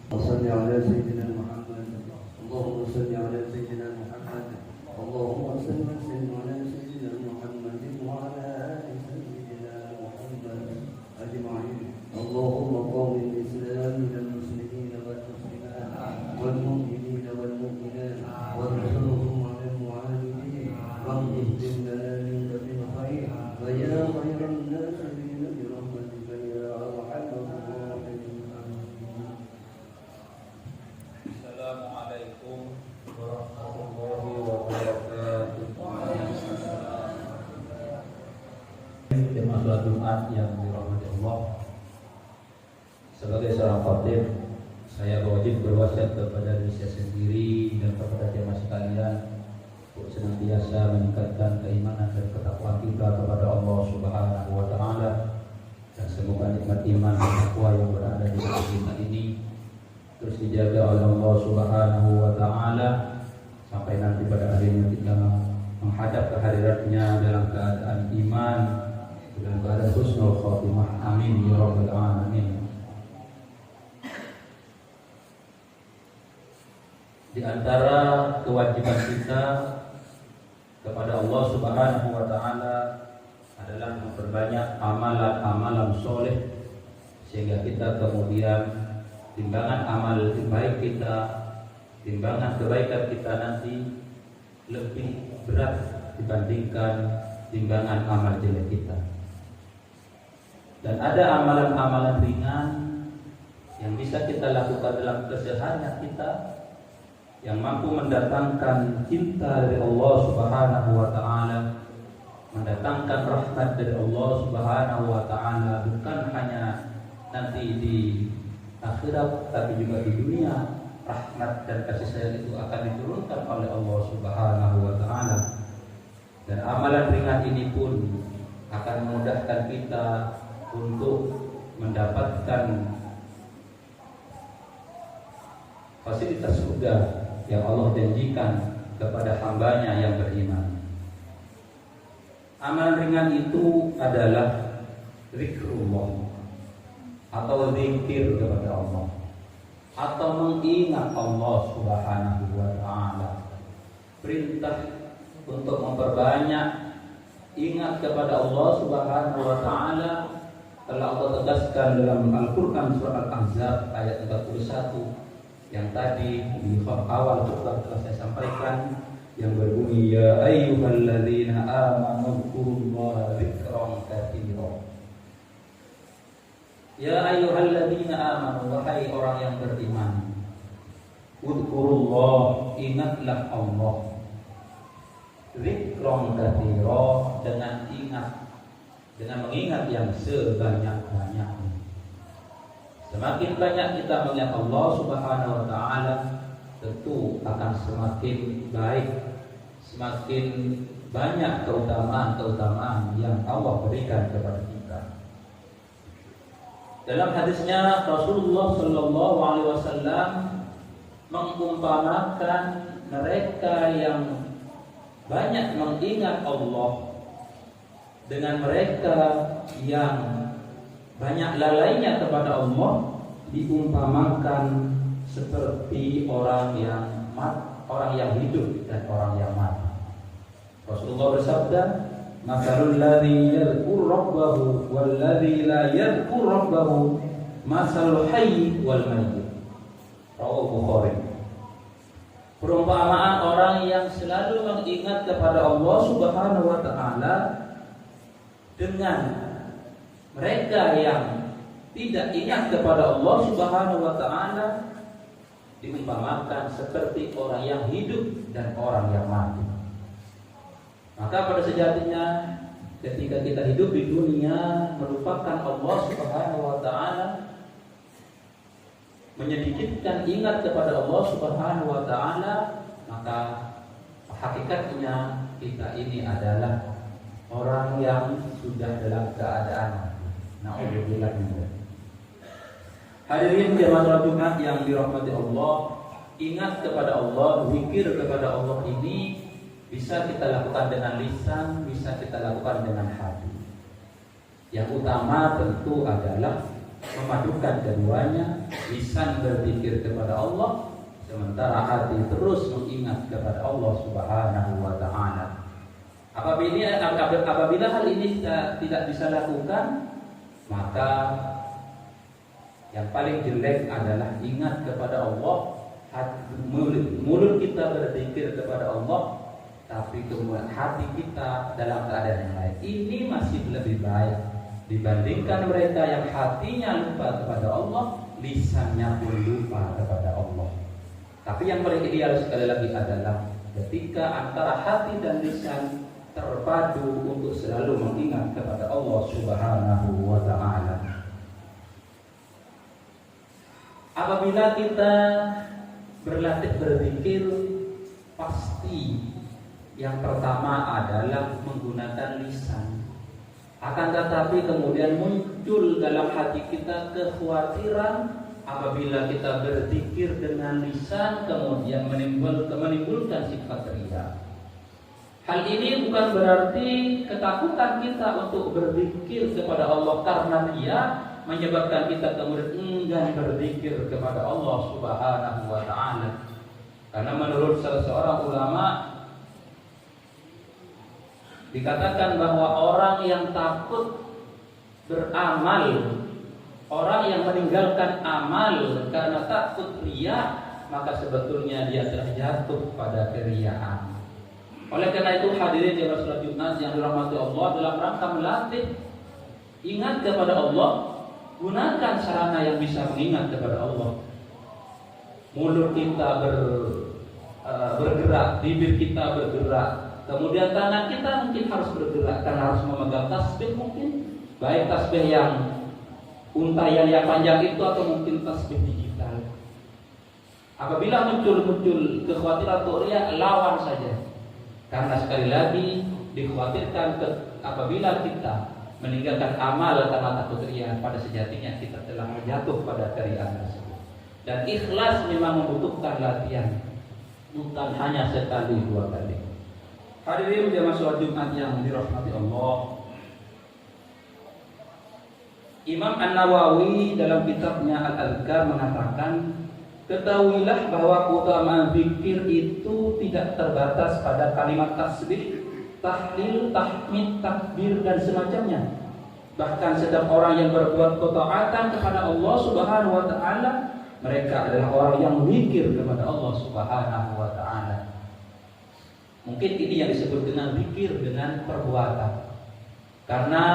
وصل على سيدنا محمد اللهم صل على سيدنا محمد اللهم صل وسلم على سيدنا محمد وعلى آل سيدنا محمد أجمعين اللهم قوم الإسلام للمسلمين والمسلمات والمؤمنين والمؤمنات وانصرهم على المعاندين واغفر لنا منك بالخير ويا خير الناصرين برحمتك يا أرحم الراحمين. Assalamualaikum warahmatullahi wabarakatuh. Jemaah sholat Jumat yang dirahmati Allah, sebagai seorang khatib, saya wajib berwasiat kepada diri saya sendiri dan kepada jemaah sekalian untuk senantiasa meningkatkan keimanan dan ketakwaan kita kepada Allah Subhanahu wa taala, dan semoga nikmat iman dan takwa yang berada di dalam kita ini terus dijaga oleh Allah Subhanahu wa taala sampai nanti pada akhirnya kita menghadap kehadiratnya dalam keadaan iman, dalam keadaan husnul khotimah. Amin ya rabbal alamin. Di antara kewajiban kita kepada Allah Subhanahu wa taala adalah memperbanyak amalan-amalan soleh, sehingga kita kemudian timbangan amal baik kita, timbangan kebaikan kita nanti lebih berat dibandingkan timbangan amal jelek kita. Dan ada amalan-amalan ringan yang bisa kita lakukan dalam keseharian kita, yang mampu mendatangkan cinta dari Allah Subhanahu wa taala, mendatangkan rahmat dari Allah Subhanahu wa taala, bukan hanya nanti di akhirat tapi juga di dunia. Rahmat dan kasih sayang itu akan diturunkan oleh Allah Subhanahu wa taala. Dan amalan ringan ini pun akan memudahkan kita untuk mendapatkan fasilitas surga yang Allah janjikan kepada hambanya yang beriman. Amalan ringan itu adalah zikrullah atau zikir kepada Allah, atau mengingat Allah Subhanahu wa taala. Perintah untuk memperbanyak ingat kepada Allah Subhanahu wa taala telah Allah tegaskan dalam Al-Qur'an surah Al-Ahzab ayat 41 yang tadi di awal khutbah telah saya sampaikan, yang berbunyi ya ayyuhalladzina amanu dzkurullaha dzikran katsiran. Ya ayyuhalladzina amanu, wahai orang yang beriman, Udhkurullah, ingatlah Allah, Dzikran katsiran, dengan ingat, dengan mengingat yang sebanyak-banyaknya. Semakin banyak kita mengingat Allah Subhanahu wa taala, tentu akan semakin baik, semakin banyak keutamaan-keutamaan yang Allah berikan kepada kita. Dalam hadisnya Rasulullah Shallallahu Alaihi Wasallam mengumpamakan mereka yang banyak mengingat Allah dengan mereka yang banyak lalainya kepada Allah, diumpamakan seperti orang yang hidup dan orang yang mati. Rasulullah bersabda, masalul ladzi yadhkur rabbahu wal ladzi la yadhkur rabbahu masalul hayy wal mayyit. Rawahu Bukhari. Perumpamaan orang yang selalu mengingat kepada Allah Subhanahu wa taala dengan mereka yang tidak ingat kepada Allah Subhanahu wa taala diumpamakan seperti orang yang hidup dan orang yang mati. Maka pada sejatinya ketika kita hidup di dunia melupakan Allah Subhanahu wa taala, menyedikitkan ingat kepada Allah Subhanahu wa taala, maka hakikatnya kita ini adalah orang yang sudah dalam keadaan na'udzubillah min dzalik. Hadirin jemaah salat Jumat yang dirahmati Allah, ingat kepada Allah, zikir kepada Allah ini bisa kita lakukan dengan lisan, bisa kita lakukan dengan hati. Yang utama tentu adalah memadukan keduanya, lisan berzikir kepada Allah, sementara hati terus mengingat kepada Allah Subhanahu wa taala. Apabila hal ini tidak bisa lakukan, maka yang paling jelek adalah ingat kepada Allah, mulut kita berzikir kepada Allah, tapi kemudian hati kita dalam keadaan yang lain. Ini masih lebih baik dibandingkan mereka yang hatinya lupa kepada Allah, lisannya pun lupa kepada Allah. Tapi yang paling ideal sekali lagi adalah ketika antara hati dan lisan terpadu untuk selalu mengingat kepada Allah Subhanahu wa taala. Apabila kita berlatih berzikir, pasti yang pertama adalah menggunakan lisan. Akan tetapi kemudian muncul dalam hati kita kekhawatiran apabila kita berzikir dengan lisan kemudian menimbulkan sifat riya. Hal ini bukan berarti ketakutan kita untuk berzikir kepada Allah karena riya menyebabkan kita kemudian enggan berzikir kepada Allah Subhanahu wa taala. Karena menurut salah seorang ulama dikatakan bahwa orang yang takut beramal, orang yang meninggalkan amal karena takut riya, maka sebetulnya dia telah jatuh pada keriyaan. Oleh karena itu hadirin di Rasulullah Jumat yang dirahmati Allah, dalam rangka melatih ingat kepada Allah, gunakan sarana yang bisa mengingat kepada Allah. Mulut kita bergerak, bibir kita bergerak, kemudian tangan kita mungkin harus bergerak karena harus memegang tasbih, mungkin baik tasbih yang untayan yang panjang itu atau mungkin tasbih digital. Apabila muncul kekhawatiran atau riya, lawan saja. Karena sekali lagi dikhawatirkan apabila kita meninggalkan amal karena takut riya, pada sejatinya kita telah menjatuh pada keriyaan tersebut. Dan ikhlas memang membutuhkan latihan, bukan hanya sekali dua kali. Hadirin jamaah salat Jumat yang dirahmati Allah, Imam An-Nawawi dalam kitabnya Al-Adhkar mengatakan, ketahuilah bahwa keutamaan zikir itu tidak terbatas pada kalimat tasbih, tahlil, tahmid, takbir dan semacamnya. Bahkan setiap orang yang berbuat ketaatan kepada Allah Subhanahu wa taala, mereka adalah orang yang zikir kepada Allah Subhanahu wa taala. Mungkin ini yang disebut dengan zikir dengan perbuatan. Karena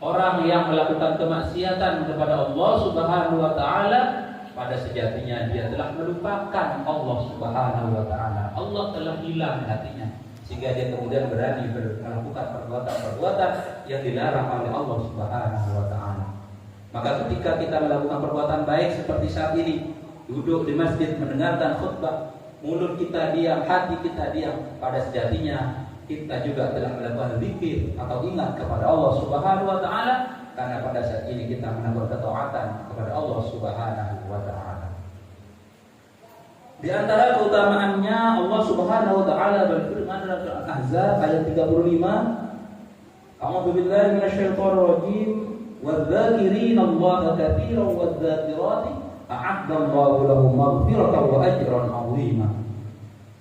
orang yang melakukan kemaksiatan kepada Allah Subhanahu wa taala, pada sejatinya dia telah melupakan Allah Subhanahu wa taala. Allah telah hilang hatinya sehingga dia kemudian berani melakukan perbuatan-perbuatan yang dilarang oleh Allah Subhanahu wa taala. Maka ketika kita melakukan perbuatan baik seperti saat ini, duduk di masjid mendengarkan khutbah, mulut kita diam, hati kita diam, pada sejatinya kita juga telah melakukan zikir atau ingat kepada Allah Subhanahu wa taala, karena pada saat ini kita menabuh ketaatan kepada Allah Subhanahu wa taala. Di antara keutamaannya Allah Subhanahu wa taala berfirman dalam surah Al-Ahzab ayat 35, A'udzu billahi minasyaitonir rajim, wadz-dzakirina Allaha katsiran wadz-dzakirati a'adda Allahu lahum maghfiratan wa ajran 'azima.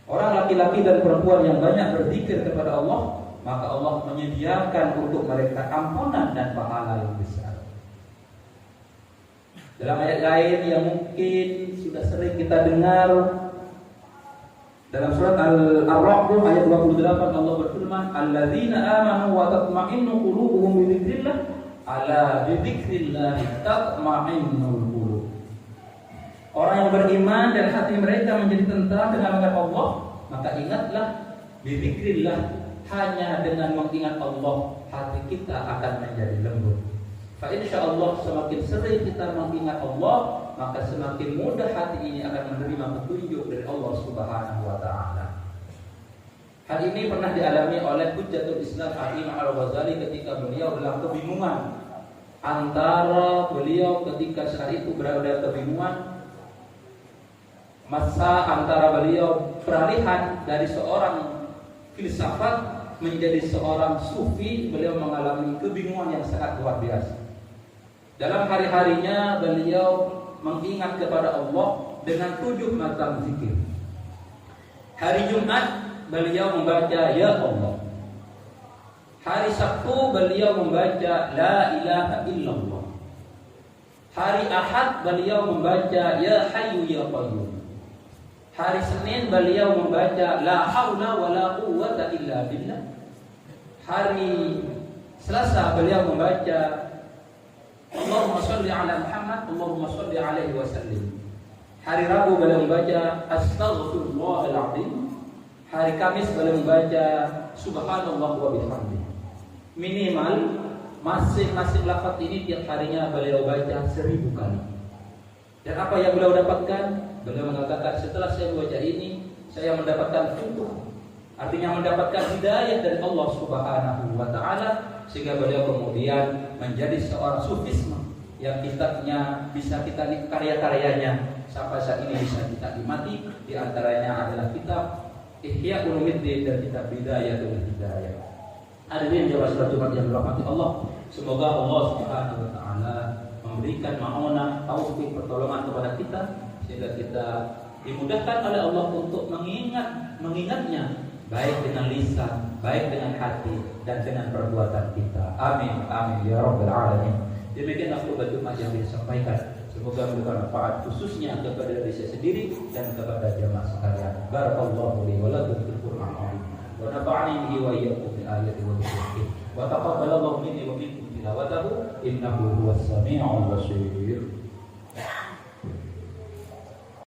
Orang laki-laki dan perempuan yang banyak berzikir kepada Allah, maka Allah menyediakan untuk mereka ampunan dan pahala yang besar. Dalam ayat lain yang mungkin sudah sering kita dengar, dalam surat Al-A'raf ayat 28 Allah berfirman, alladzina amanu wa tatma'innu qulubuhum bi dzikrillah, ala bi dzikrillah tatma'innul qulub. Orang yang beriman dan hati mereka menjadi tentram dengan mengingat Allah, maka ingatlah bi dzikrillah, hanya dengan mengingat Allah hati kita akan menjadi lembut. Fa insyaallah semakin sering kita mengingat Allah, maka semakin mudah hati ini akan menerima petunjuk dari Allah Subhanahu wa taala. Hal ini pernah dialami oleh Hujjatul Islam Al-Imam Al-Ghazali ketika beliau dalam kebingungan antara beliau ketika saat itu berada kebingungan masa antara beliau peralihan dari seorang filsafat menjadi seorang sufi. Beliau mengalami kebingungan yang sangat luar biasa. Dalam hari-harinya beliau mengingat kepada Allah dengan 7 macam zikir. Hari Jumat beliau membaca Ya Allah. Hari Sabtu beliau membaca La ilaha illallah. Hari Ahad beliau membaca Ya Hayyu Ya Qayyum. Hari Senin beliau membaca La haula wala quwwata illa billah. Hari Selasa beliau membaca Allahumma sholli ala Muhammad, Allahumma sholli alaihi wasallim. Hari Rabu beliau membaca Astaghfirullahal azim. Hari Kamis beliau membaca Subhanallah wa bihamdih. Minimal masing-masing lafaz ini tiap harinya beliau baca 1000 kali. Dan apa yang beliau dapatkan? Beliau mengatakan setelah saya baca ini, saya mendapatkan futuh. Artinya mendapatkan hidayah dari Allah Subhanahu wa taala, sehingga beliau kemudian menjadi seorang sufisme yang kitabnya bisa kita karya-karyanya sampai saat ini bisa kita nikmati. Di antaranya adalah kitab Ihya Ulumuddin dan kitab Bidayatul Hidayah. Hadirin jemaah salat Jumat yang dirahmati Allah, semoga Allah Subhanahu wa taala memberikan ma'unah, taufik, pertolongan kepada kita sehingga kita dimudahkan oleh Allah untuk mengingatnya baik dengan lisan, baik dengan hati, dan dengan perbuatan kita. Amin, amin ya rabbal alamin. Demikian khutbah Jumat yang disampaikan. Semoga memberikan manfaat khususnya kepada diri saya sendiri dan kepada jamaah sekalian. Barakallahu li wa lakum fil Qur'an wa nafa'ani bihi wa iyyakum bil ayati wa dzikri wa taqabbalallahu minni wa minkum tilawatahu innahu huwas samii'ul basir.